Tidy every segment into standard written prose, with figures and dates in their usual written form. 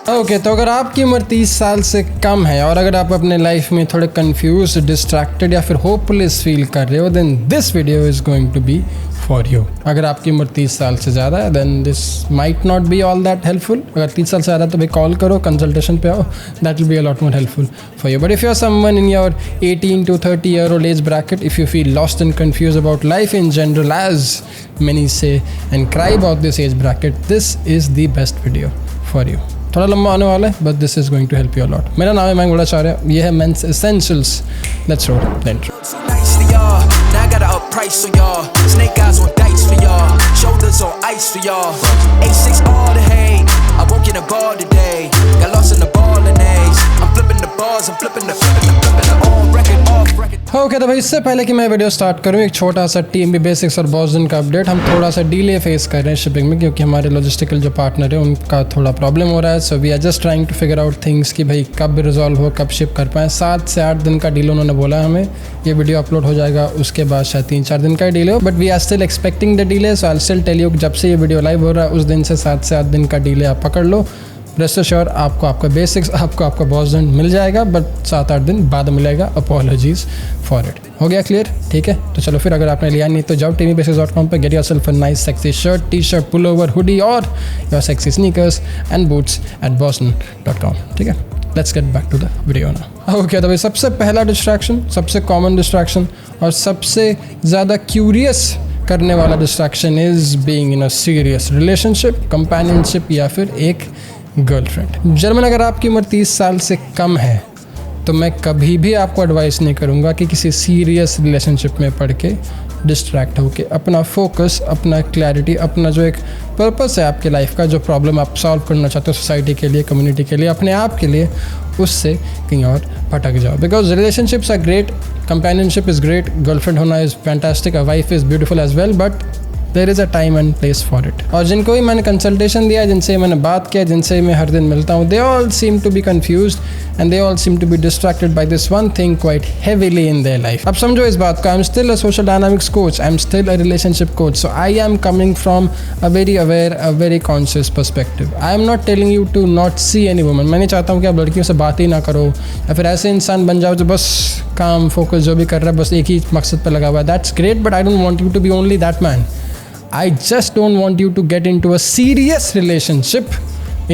Okay तो अगर आपकी उम्र 30 साल से कम है और अगर आप अपने लाइफ में थोड़े कंफ्यूज, डिस्ट्रैक्टेड या फिर होपलेस फील कर रहे हो, then this video is going to be for you. अगर आपकी उम्र 30 साल से ज़्यादा है then this might not be all that helpful. अगर 30 साल से ज़्यादा तो भाई कॉल करो, कंसल्टेशन पे आओ, that will be a lot more helpful for you. But if you are someone in your 18 to 30 year old age bracket, if you feel lost and confused about life in general, as many say, and cry about this age bracket, this is the best video for you. थोड़ा लंबा आने वाला है but this is going to help you a lot. मेरा नाम है मयंक भट्टाचार्य, ये है men's essentials. Let's roll the intro. Now I got an up price on y'all. Snake eyes on dice for y'all. Shoulders on ice for y'all. A6 all the hate. I won't get a ball today. Got lost in the ball and A's. I'm flipping the bars. I'm flipping the on record, off record. Okay तो भाई इससे पहले कि मैं video start करूँ, एक छोटा सा टीएमबी बेसिक्स और बॉस्टन का अपडेट। हम थोड़ा सा डिले फेस कर रहे हैं शिपिंग में क्योंकि हमारे लॉजिस्टिकल जो पार्टनर है उनका थोड़ा प्रॉब्लम हो रहा है। So we are just trying to figure out things कि भाई कब रिजॉल्व हो, कब शिप कर पाएँ। 7 से 8 दिन का डील उन्होंने बोला हमें। ये वीडियो अपलोड हो जाएगा उसके बाद शायद 3-4 दिन का ही डिले हो, but we are still expecting the delay. So I still tell you जब से ये वीडियो लाइव हो रहा है उस दिन से 7 से 8 दिन का डिले आप पकड़ लो। रेस्ट श्योर आपको आपका बेसिक्स, आपको आपका बॉस्टन मिल जाएगा, बट 7-8 दिन बाद मिलेगा। Apologies for it. हो गया क्लियर? ठीक है तो चलो फिर, अगर आपने लिया नहीं तो जाओ tvbasics.com पे, get yourself a nice sexy shirt, T-shirt, pullover, hoodie और your sexy sneakers and boots at boston.com। ठीक है, let's get back to the video now. Okay तो भाई सबसे पहला डिस्ट्रैक्शन, सबसे कॉमन डिस्ट्रैक्शन और सबसे ज़्यादा क्यूरियस करने वाला distraction is being in a serious relationship, companionship या फिर एक गर्लफ्रेंड। जर्मन अगर आपकी उम्र 30 साल से कम है तो मैं कभी भी आपको एडवाइस नहीं करूँगा कि किसी सीरियस रिलेशनशिप में पढ़ के डिस्ट्रैक्ट होके अपना फोकस, अपना क्लैरिटी, अपना जो एक पर्पस है आपके लाइफ का, जो प्रॉब्लम आप सॉल्व करना चाहते हो सोसाइटी के लिए, कम्युनिटी के लिए, अपने आप के लिए, उससे कहीं और भटक जाओ। Because relationships are great, companionship is great, girlfriend होना is fantastic, a wife is beautiful as well, but there is a time and place for it. और जिनको भी मैंने कंसल्टेशन दिया, जिनसे मैंने बात किया, जिनसे मैं हर दिन मिलता हूँ, they all seem to be confused and they all seem to be distracted by this one thing quite heavily in their life. अब समझो इस बात का, I am still a social dynamics coach, I am still a relationship coach, so I am coming from a very aware, a very conscious perspective. I am not telling you to not see any woman. मैं नहीं चाहता हूँ कि आप लड़कियों से बात ही ना करो या फिर ऐसे इंसान बन जाओ जो बस काम, फोकस जो भी कर रहा है बस एक ही मकसद पर लगा हुआ है। That's great, but I don't want you to be only that man. I just don't want you to get into a serious relationship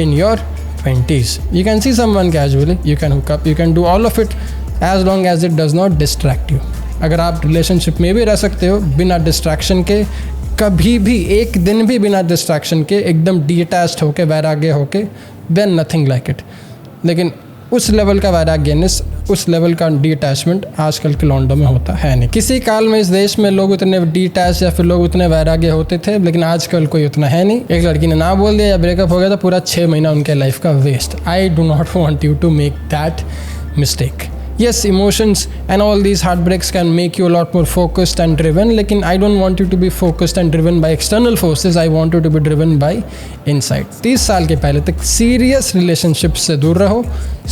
in your 20s. You can see someone casually, you can hook up, you can do all of it as long as it does not distract you. अगर आप relationship में भी रह सकते हो बिना distraction के, कभी भी एक दिन भी बिना डिस्ट्रैक्शन के, एकदम डिटैच्ड होके, वैराग्य होके, then nothing like it. लेकिन उस लेवल का वैराग्यनेस, उस लेवल का डिटैचमेंट आजकल के लॉन्डो में होता है नहीं। किसी काल में इस देश में लोग उतने डिटैच या फिर लोग उतने वैराग्य होते थे, लेकिन आजकल कोई उतना है नहीं। एक लड़की ने ना बोल दिया या ब्रेकअप हो गया तो पूरा 6 महीना उनके लाइफ का waste. I do not want you to make that mistake. Yes, emotions and all these heartbreaks can make you a lot more focused and driven, लेकिन I don't want you to be focused and driven by external forces. I want you to be driven by inside. 30 साल के पहले तक serious relationships से दूर रहो.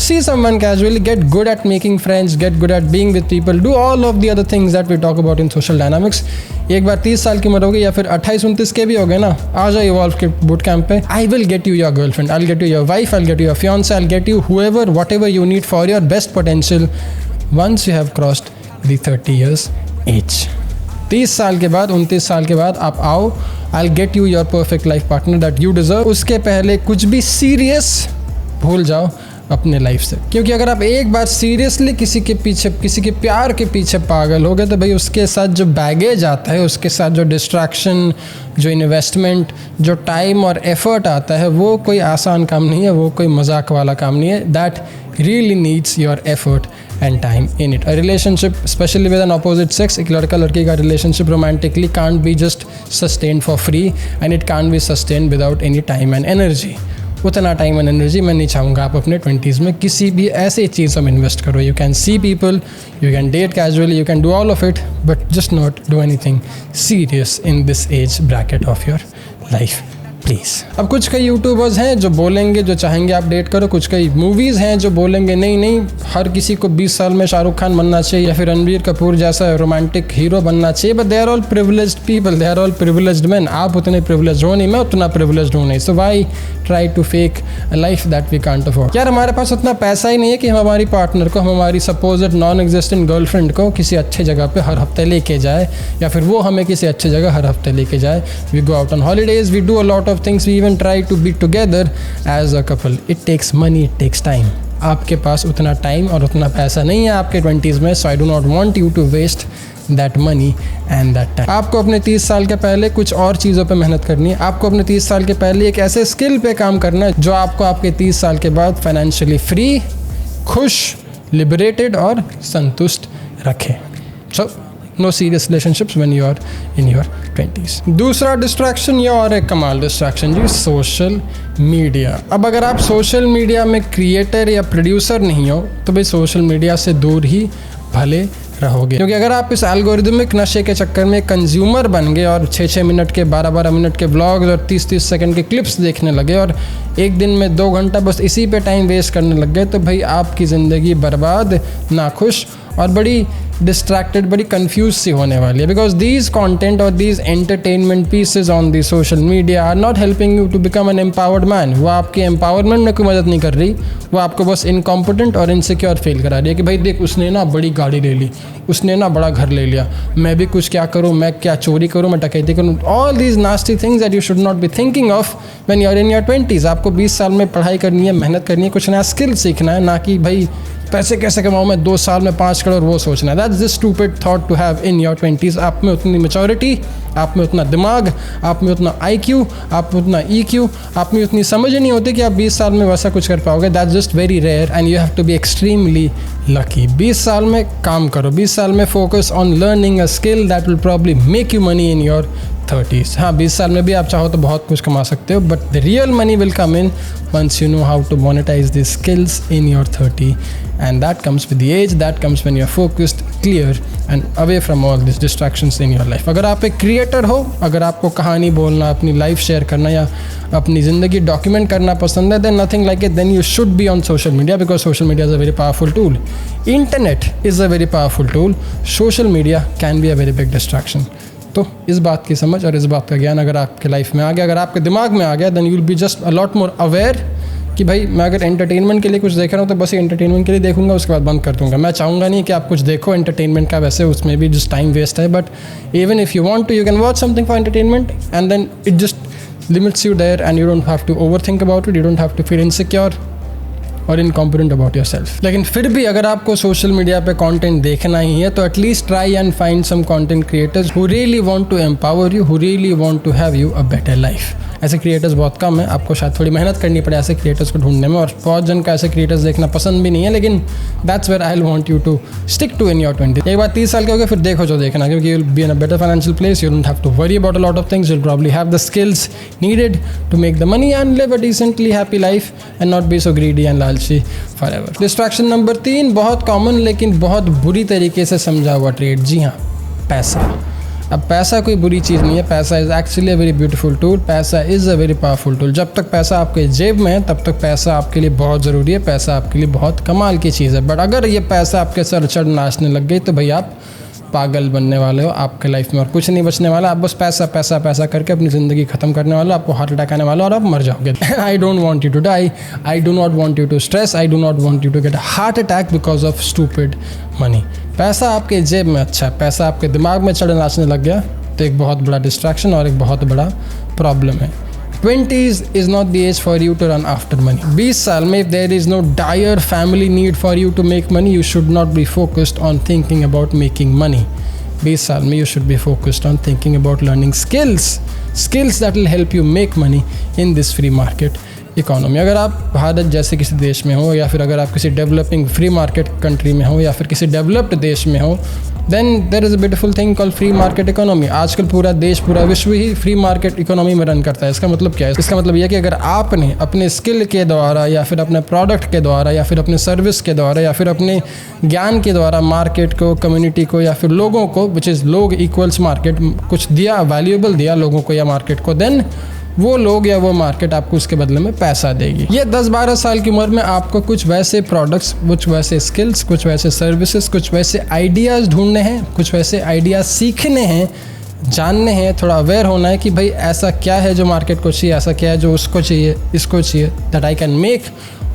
See someone casually, get good at making friends, get good at being with people, do all of the other things that we talk about in social dynamics. एक बार 30 साल की उम्र हो गई या फिर 28-29 के भी हो गए ना, आ जाओ इवॉल्व के बूट कैंप पे. I will get you your girlfriend, I'll get you your wife, I'll get you your fiance, I'll get you whoever, whatever you need for your best potential once you have crossed the 30 years age. 30 साल के बाद, 29 साल के बाद आप आओ, I'll get you your perfect life partner that you deserve. उसके पहले कुछ भी सीरियस भूल जाओ अपने लाइफ से, क्योंकि अगर आप एक बार सीरियसली किसी के पीछे, किसी के प्यार के पीछे पागल हो गए तो भाई उसके साथ जो बैगेज आता है, उसके साथ जो डिस्ट्रैक्शन, जो इन्वेस्टमेंट, जो टाइम और एफर्ट आता है, वो कोई आसान काम नहीं है, वो कोई मजाक वाला काम नहीं है. That really needs your effort and time in it. A relationship, especially with an opposite sex, एक लड़का लड़की का relationship romantically can't be just sustained for free and it can't be sustained without any time and energy. उतना time and energy मैं नहीं चाहूँगा आप अपने 20s में किसी भी ऐसे चीज़ में इन्वेस्ट करो. You can see people, you can date casually, you can do all of it, but just not do anything serious in this age bracket of your life. Please. अब कुछ कई यूट्यूबर्स हैं जो बोलेंगे, जो चाहेंगे आप डेट करो, कुछ कई मूवीज़ हैं जो बोलेंगे नहीं नहीं हर किसी को 20 साल में शाहरुख खान बनना चाहिए या फिर रणबीर कपूर जैसा रोमांटिक हीरो बनना चाहिए, but they are all privileged people, they are all privileged man. आप उतने प्रिविलेज्ड हो नहीं, मैं उतना प्रिविलेज्ड हूँ नहीं, so why try to fake a life that we can't afford. यार हमारे पास उतना पैसा ही नहीं है कि हम हमारी पार्टनर को, हम हमारी सपोज्ड नॉन एग्जिस्टेंट गर्लफ्रेंड को किसी अच्छे जगह पे हर हफ्ते लेके जाए या फिर वो हमें किसी अच्छे जगह हर हफ्ते लेके जाए। We go out on holidays, we do a lot of things, we even try to be together as a couple. It takes money, it takes time. आपके पास उतना टाइम और उतना पैसा नहीं है आपके 20s में, so I do not want you to waste that money and that time. आपको अपने 30 साल के पहले कुछ और चीज़ों पे मेहनत करनी है। आपको अपने 30 साल के पहले एक ऐसे स्किल पे काम करना है जो आपको आपके 30 साल के बाद फाइनेंशियली फ्री, खुश, लिबरेटेड और संतुष्ट रखे। So no serious relationships when you are in your 20s। दूसरा डिस्ट्रैक्शन, ये और एक कमाल डिस्ट्रैक्शन जी, सोशल मीडिया। अब अगर आप सोशल मीडिया में क्रिएटर या प्रोड्यूसर नहीं हो तो भाई सोशल मीडिया से दूर ही भले रहोगे, क्योंकि अगर आप इस एल्गोरिदमिक नशे के चक्कर में कंज्यूमर बन गए और 6-6 मिनट के 12-12 मिनट के व्लॉग्स और 30-30 सेकंड के क्लिप्स देखने लगे और एक दिन में 2 घंटा बस इसी पे टाइम वेस्ट करने लग गए, तो भाई आपकी ज़िंदगी बर्बाद, नाखुश और बड़ी डिस्ट्रैक्टेड, बड़ी कंफ्यूज सी होने वाली है। बिकॉज दीज कॉन्टेंट और these entertainment pieces on the social media are not helping you to become an empowered man. वो आपके एम्पावरमेंट में कोई मदद नहीं कर रही, वो आपको बस इनकॉम्पिटेंट और इनसिक्योर फील करा रही है कि भाई देख उसने ना बड़ी गाड़ी ले ली, उसने ना बड़ा घर ले लिया, मैं भी कुछ क्या करूँ, मैं क्या चोरी करूँ, मैं डकैती करूँ। All these nasty things that you should not be thinking of when you are in your 20s। आपको 20 साल में पढ़ाई करनी है, मेहनत करनी है, कुछ नया स्किल सीखना है, ना कि भाई पैसे कैसे कमाऊँ मैं 2 साल में 5 करोड़, वो सोचना है। That's the stupid thought to have in your 20s। आप में उतनी मैच्योरिटी, आप में उतना दिमाग, आप में उतना IQ, आप में उतना EQ, आप में उतनी समझ नहीं होती कि आप 20 साल में वैसा कुछ कर पाओगे। That's just very rare and you have to be extremely lucky. 20 साल में काम करो, 20 साल में focus on learning a skill that will probably make you money in your 30s। हाँ 20 साल में भी आप चाहो तो बहुत कुछ कमा सकते हो, but the real money will come in once you know how to monetize these skills in your 30, and that comes with the age, that comes when you're focused, clear and away from all these distractions in your life। अगर आप एक creator हो, अगर आपको कहानी बोलना, अपनी life share करना या अपनी ज़िंदगी डॉक्यूमेंट करना पसंद है, then nothing like it, then you should be on social media because social media is a very powerful tool. Internet is a very powerful tool. Social media can be a very big distraction. तो इस बात की समझ और इस बात का ज्ञान अगर आपके लाइफ में आ गया, अगर आपके दिमाग में आ गया, then you will be just a lot more aware कि भाई मैं अगर एंटरटेनमेंट के लिए कुछ देख रहा हूँ तो बस एंटरटेनमेंट के लिए देखूंगा, उसके बाद बंद कर दूंगा। मैं चाहूँगा नहीं कि आप कुछ देखो एंटरटेनमेंट का, वैसे उसमें भी जस्ट टाइम वेस्ट है, but even if you want to you can watch something for entertainment and then it just limits you there and you don't have to overthink about it, you don't have to feel insecure और incompetent about yourself. लेकिन फिर भी अगर आपको social media पे content देखना ही है तो at least try and find some content creators who really want to empower you, who really want to have you a better life. ऐसे क्रिएटर्स बहुत कम है, आपको शायद थोड़ी मेहनत करनी पड़े ऐसे क्रिएटर्स को ढूंढने में, और बहुत जन का ऐसे क्रिएटर्स देखना पसंद भी नहीं है, लेकिन that's where I will want you to stick to in your 20। एक बार 30 साल के हो गए फिर देखो जो देखना, क्योंकि you will be in a better financial place, you don't have to worry about a lot of things, you will probably have the skills needed to make the money and live a decently happy life and not be so greedy and लालची forever. Distraction number 3, बहुत common लेकिन बहुत बुरी तरीके से समझा हुआ trade, जी हाँ, पैसा। अब पैसा कोई बुरी चीज़ नहीं है, पैसा is actually a very beautiful tool, पैसा is a very powerful tool. जब तक पैसा आपके जेब में है तब तक पैसा आपके लिए बहुत ज़रूरी है, पैसा आपके लिए बहुत कमाल की चीज़ है। बट अगर ये पैसा आपके सर चढ़ नाचने लग गई तो भाई आप पागल बनने वाले हो, आपके लाइफ में और कुछ नहीं बचने वाला, आप बस पैसा पैसा पैसा करके अपनी ज़िंदगी ख़त्म करने वाले हो, आपको हार्ट अटैक आने वाला और आप मर जाओगे। I don't want you to die, I do not want you to stress, I do not want you to get a heart attack because of stupid money. पैसा आपके जेब में अच्छा है, पैसा आपके दिमाग में चढ़ नाचने लग गया तो एक बहुत बड़ा डिस्ट्रैक्शन और एक बहुत बड़ा प्रॉब्लम है। 20s is not the age for you to run after money. 20 साल में if there is no dire family need for you to make money, you should not be focused on thinking about making money. 20 साल में you should be focused on thinking about learning skills that will help you make money in this free market economy. अगर आप भारत जैसे किसी देश में हो या फिर अगर आप किसी डेवलपिंग फ्री मार्केट कंट्री में हो या फिर किसी डेवलप्ड देश में हो, then there is a beautiful thing called free market economy. आजकल पूरा देश, पूरा विश्व ही फ्री मार्केट इकोनॉमी में रन करता है। इसका मतलब क्या है? इसका मतलब यह कि अगर आपने अपने स्किल के द्वारा या फिर अपने प्रोडक्ट के द्वारा या फिर अपने सर्विस के द्वारा या फिर अपने ज्ञान के द्वारा मार्केट को, कम्युनिटी को या फिर लोगों को, विच इज़ लोग इक्वल्स मार्केट, कुछ दिया, वैल्यूएबल दिया लोगों को या मार्केट को, देन वो लोग या वो मार्केट आपको उसके बदले में पैसा देगी। ये 10-12 साल की उम्र में आपको कुछ वैसे प्रोडक्ट्स, कुछ वैसे स्किल्स, कुछ वैसे सर्विसेज, कुछ वैसे आइडियाज़ ढूंढने हैं, कुछ वैसे आइडियाज़ सीखने हैं, जानने हैं, थोड़ा अवेयर होना है कि भाई ऐसा क्या है जो मार्केट को चाहिए, ऐसा क्या है जो उसको चाहिए, इसको चाहिए, दैट आई कैन मेक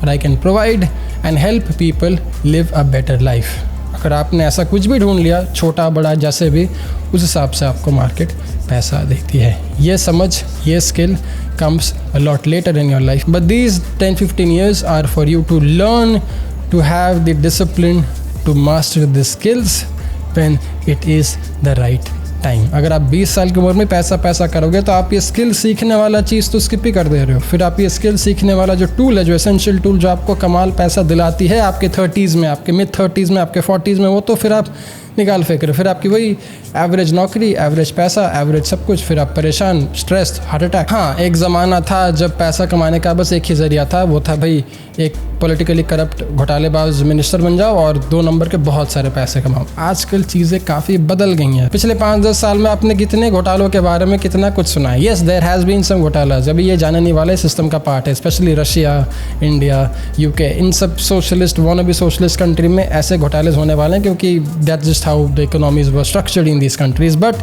और I can provide and help people live a better life. अगर आपने ऐसा कुछ भी ढूंढ लिया, छोटा बड़ा जैसे भी, उस हिसाब से आपको मार्केट पैसा देती है। ये समझ, ये skill comes a lot later in your life, but these 10-15 years are for you to learn, to have the discipline to master the skills when it is the right time. अगर आप 20 साल की उम्र में पैसा करोगे तो आप ये स्किल सीखने वाला चीज़ तो स्किप ही कर दे रहे हो। फिर आप ये स्किल सीखने वाला जो टूल है, जो एसेंशियल टूल जो आपको कमाल पैसा दिलाती है आपके 30s में, आपके मिड 30s में, आपके 40s में, वो तो फिर आप निकाल फेंक रहे हो। फिर आपकी वही एवरेज नौकरी, एवरेज पैसा, एवरेज सब कुछ, फिर आप परेशान, स्ट्रेस, हार्ट अटैक। हाँ, एक ज़माना था जब पैसा कमाने का बस एक ही ज़रिया था, वो था भाई एक पॉलिटिकली करप्ट घोटालेबाज मिनिस्टर बन जाओ और 2 नंबर के बहुत सारे पैसे कमाओ। आजकल चीज़ें काफ़ी बदल गई हैं। पिछले 5-10 साल में आपने कितने घोटालों के बारे में कितना कुछ सुना है। Yes, there has been some घोटालाज, अभी ये जाने नहीं वाले सिस्टम का पार्ट है। स्पेशली रशिया, इंडिया, यूके, इन सब सोशलिस्ट, वॉनबी सोशलिस्ट कंट्री में ऐसे घोटाले होने वाले हैं, क्योंकि that's just how the economies were structured in these countries, but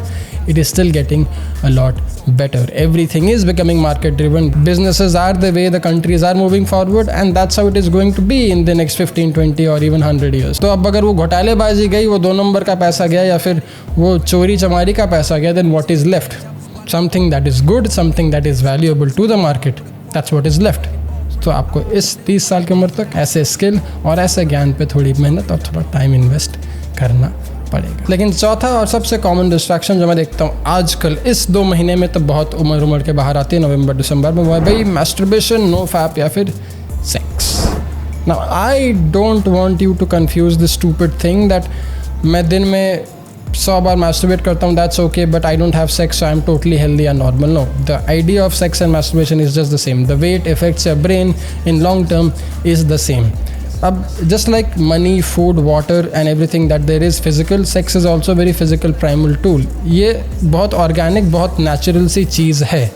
it is still getting a lot better. Everything is becoming market driven. Businesses are the way the countries are moving forward, and that's how it is going to be in the next 15, 20 or even 100 years. तो अब अगर वो घोटालेबाजी गई, वो 2 number का पैसा गया, या फिर वो चोरी चमारी का पैसा गया, then what is left? Something that is good, something that is valuable to the market. That's what is left. तो आपको इस 30 साल की उम्र तक ऐसे स्किल और ऐसे ज्ञान पे थोड़ी मेहनत और थोड़ा टाइम इन्वेस्ट करना पड़ेगा। लेकिन चौथा और सबसे कॉमन डिस्ट्रैक्शन जो मैं देखता हूँ आजकल इस 2 महीने में, तो बहुत उम्र के बाहर आती है, नवंबर दिसंबर में, वो है भाई मैस्टरबेशन, नो फैप या फिर sex. Now I don't want you to confuse this stupid thing that मैं दिन में 100 बार मैस्टरबेट करता हूँ, that's okay, but I don't have sex, so I am totally healthy and normal. No, the idea of sex and masturbation is just the same. The way it affects your brain in long term is the same. अब just like money, food, water and everything that there is physical, sex is also very physical primal tool. ये बहुत organic, बहुत natural सी चीज़ है।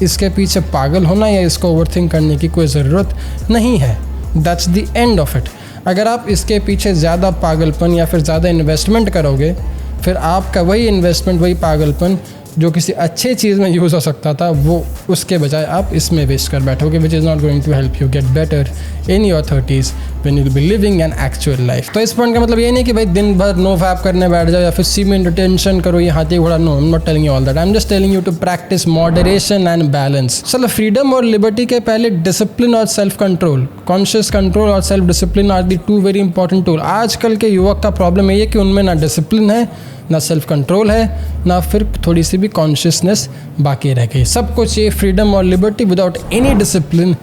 इसके पीछे पागल होना या इसको ओवरथिंक करने की कोई ज़रूरत नहीं है। That's the end of it. अगर आप इसके पीछे ज़्यादा पागलपन या फिर ज़्यादा इन्वेस्टमेंट करोगे, फिर आपका वही इन्वेस्टमेंट, वही पागलपन जो किसी अच्छे चीज़ में यूज़ हो सकता था, वो उसके बजाय आप इसमें वेस्ट कर बैठोगे, which is not going to help you get better in your 30s when you will be living an actual life. तो इस पॉइंट का मतलब ये नहीं कि भाई दिन भर नो फैप करने बैठ जाओ या फिर सीमेंट रिटेंशन करो, ये हाथी घोड़ा। No, I am not telling you all that, I am just telling you to practice moderation and balance. चलो, फ्रीडम और लिबर्टी के पहले डिसिप्लिन और सेल्फ कंट्रोल, कॉन्शियस कंट्रोल और self discipline are the 2 very important tool. आजकल के युवक का प्रॉब्लम ये है कि उनमें ना डिसिप्लिन है, ना सेल्फ कंट्रोल है, ना फिर थोड़ी सी भी कॉन्शियसनेस बाकी रह गई। सबको चाहिए फ्रीडम और liberty without any discipline,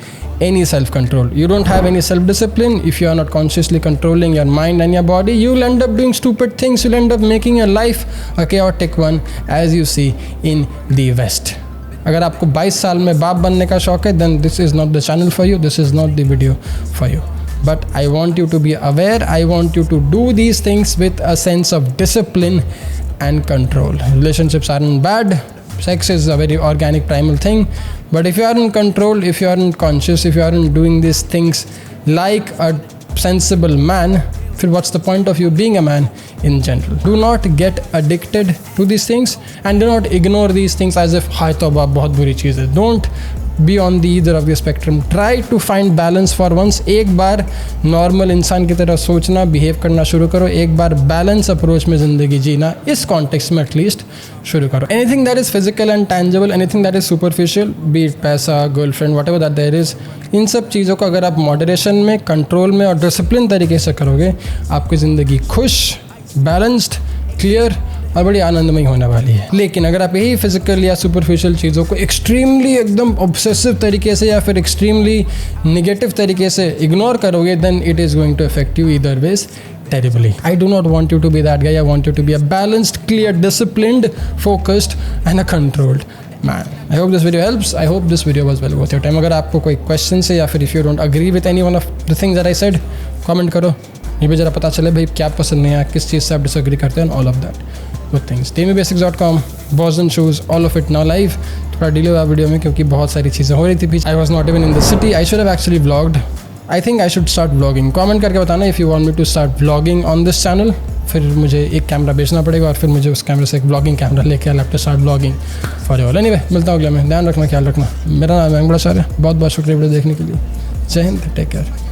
any self-control. You don't have any self-discipline. If you are not consciously controlling your mind and your body, you'll end up doing stupid things. You'll end up making your life a chaotic one, as you see in the West. अगर आपको 22 साल में बाप बनने का शौक है, then this is not the channel for you. This is not the video for you. But I want you to be aware. I want you to do these things with a sense of discipline and control. Relationships aren't bad. Sex is a very organic primal thing, but if you aren't controlled, if you aren't conscious, if you aren't doing these things like a sensible man, then what's the point of you being a man in general? Do not get addicted to these things and do not ignore these things as if हाय तौबा बहुत बुरी चीज़ है. Don't be on the either of the spectrum. Try to find balance for once. एक बार normal इंसान की तरह सोचना, behave करना शुरू करो. एक बार बैलेंस अप्रोच में ज़िंदगी जीना, इस कॉन्टेक्स्ट में एटलीस्ट शुरू करो. Anything that is physical and tangible, anything that is superficial, be it पैसा, girlfriend, whatever that there is, इन सब चीज़ों को अगर आप मॉडरेशन में, कंट्रोल में और डिसिप्लिन तरीके से करोगे, आपकी ज़िंदगी खुश, बैलेंस्ड, क्लियर और बड़ी आनंदमय होने वाली है. लेकिन अगर आप यही फिजिकल या सुपरफिशियल चीज़ों को एक्सट्रीमली एकदम ऑब्सेसिव तरीके से या फिर एक्सट्रीमली नेगेटिव तरीके से इग्नोर करोगे, then it is going to affect you either ways terribly. I do not want you to be that guy. I want you to be a balanced, clear, disciplined, focused and a controlled man. I hope this video helps. I hope this video was well worth your time. अगर आपको कोई question है या फिर if you don't agree with any one of the things that I said, comment करो. ये भी ज़रा पता चले भाई क्या पसंद नहीं है, किस चीज़ से आप डिसएग्री करते हैं, all of that. good things. TMBasics.com, Boss and Shoes, all of it now live. थोड़ा डिले हुआ वीडियो में क्योंकि बहुत सारी चीज़ें हो रही थी पीछे. I was not even in the city. I should have actually vlogged. I think I should start vlogging. Comment करके बताना if you want me to start vlogging on this channel. फिर मुझे एक कैमरा बेचना पड़ेगा और फिर मुझे उस कैमरे से एक व्लॉगिंग कैमरा लेके I have to start vlogging for you all. Anyway, मिलता हूँ अगले में. ध्यान रखना, ख्याल रखना. मेरा नाम है अंगड़ा आचार्य. बहुत बहुत शुक्रिया वीडियो देखने के लिए. जय हिंद, टेक केयर.